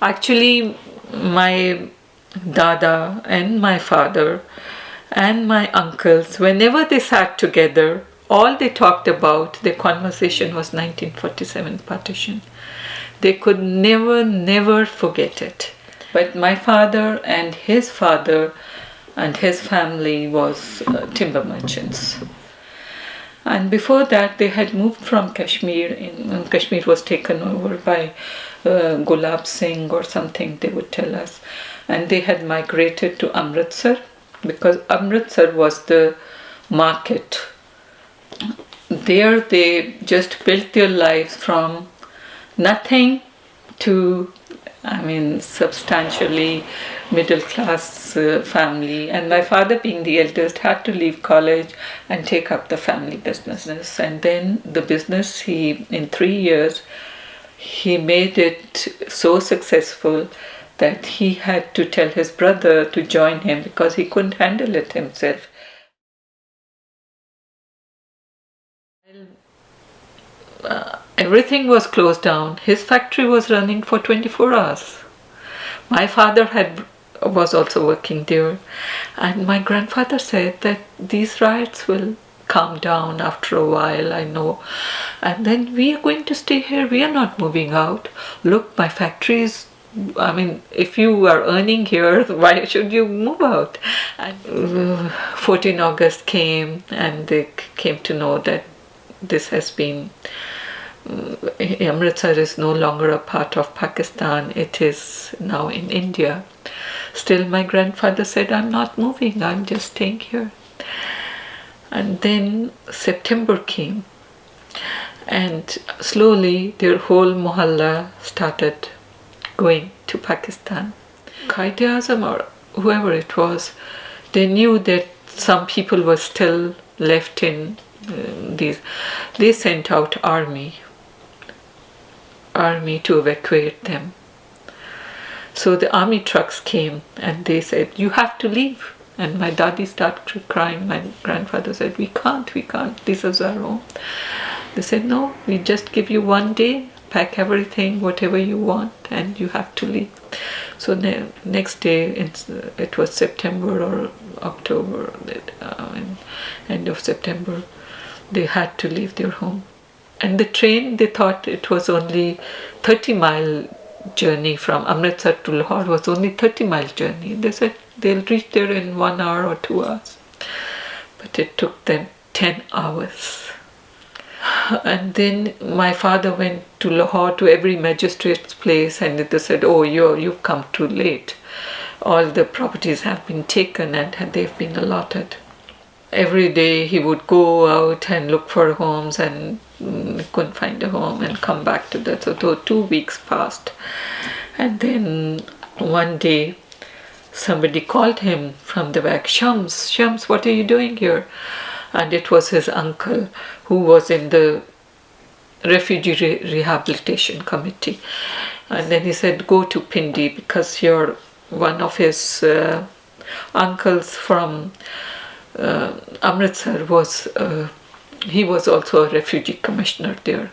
Actually, my dada and my father and my uncles, whenever they sat together, all they talked about, their conversation was 1947 partition. They could never forget it. But my father and his family was timber merchants. And before that, they had moved from Kashmir. Kashmir was taken over by Gulab Singh or something, they would tell us. And they had migrated to Amritsar, because Amritsar was the market. There they just built their lives from nothing to, substantially middle class family. And my father, being the eldest, had to leave college and take up the family business. And then the business, in 3 years, he made it so successful that he had to tell his brother to join him because he couldn't handle it himself. Everything was closed down. His factory was running for 24 hours. My father was also working there, and my grandfather said that these riots will calm down after a while, I know, and then we are going to stay here. We are not moving out. Look, my factory is, if you are earning here, why should you move out? And 14 August came, and they came to know that this has been, Amritsar is no longer a part of Pakistan, it is now in India. Still, my grandfather said, I'm not moving, I'm just staying here. And then September came, and slowly their whole mohalla started going to Pakistan. Quaid-e-Azam or whoever it was, they knew that some people were still left in these. They sent out army to evacuate them. So the army trucks came and they said, you have to leave. And my daddy started crying. My grandfather said, we can't, this is our home. They said, no, we just give you 1 day, pack everything, whatever you want, and you have to leave. So the next day, it was September or October, end of September, they had to leave their home. And the train, they thought it was only 30-mile journey from Amritsar to Lahore, was only 30-mile journey. They said they'll reach there in 1 hour or 2 hours. But it took them 10 hours. And then my father went to Lahore, to every magistrate's place, and they said, oh, you've come too late. All the properties have been taken and they've been allotted. Every day he would go out and look for homes and couldn't find a home and come back to that. So 2 weeks passed. And then one day somebody called him from the back, Shams, what are you doing here? And it was his uncle who was in the refugee rehabilitation committee. And then he said, go to Pindi because you're one of his uncles from Amritsar he was also a refugee commissioner there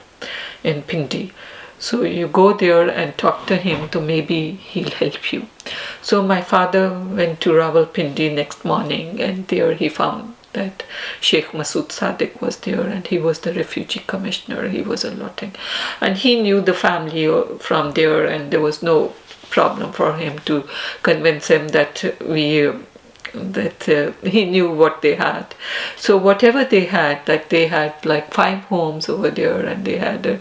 in Pindi. So you go there and talk to him, so maybe he'll help you. So my father went to Rawalpindi next morning, and there he found that Sheikh Masood Sadiq was there, and he was the refugee commissioner. He was allotting, and he knew the family from there, and there was no problem for him to convince him that he knew what they had. So whatever they had, they had like 5 homes over there, and they had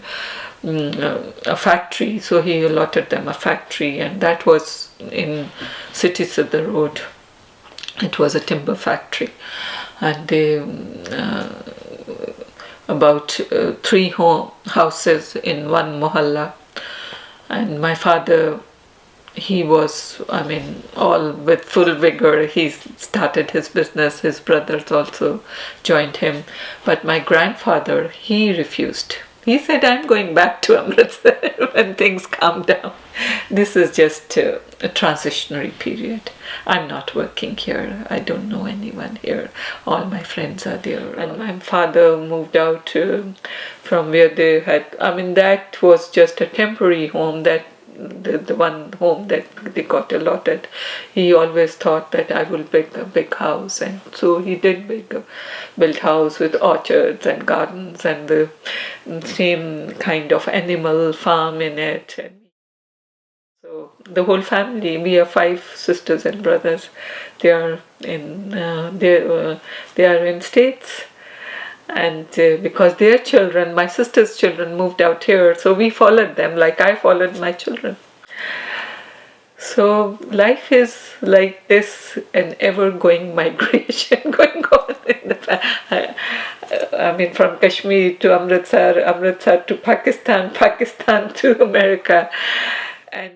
a factory. So he allotted them a factory, and that was in City Siddha Road. It was a timber factory, and they about 3 houses in one mohalla. And my father, he was, all with full vigor. He started his business. His brothers also joined him. But my grandfather, he refused. He said, I'm going back to Amritsar when things calm down. This is just a transitionary period. I'm not working here. I don't know anyone here. All my friends are there. And my father moved out from where they had, that was just a temporary home that the one home that they got allotted, he always thought that I will build a big house, and so he did build house with orchards and gardens and the same kind of animal farm in it. And so the whole family, we are 5 sisters and brothers. They are in they are in States, and because their children, my sister's children, moved out here, so we followed them like I followed my children. So life is like this, an ever-going migration going on in I mean, from Kashmir to Amritsar, Amritsar to Pakistan, Pakistan to America, and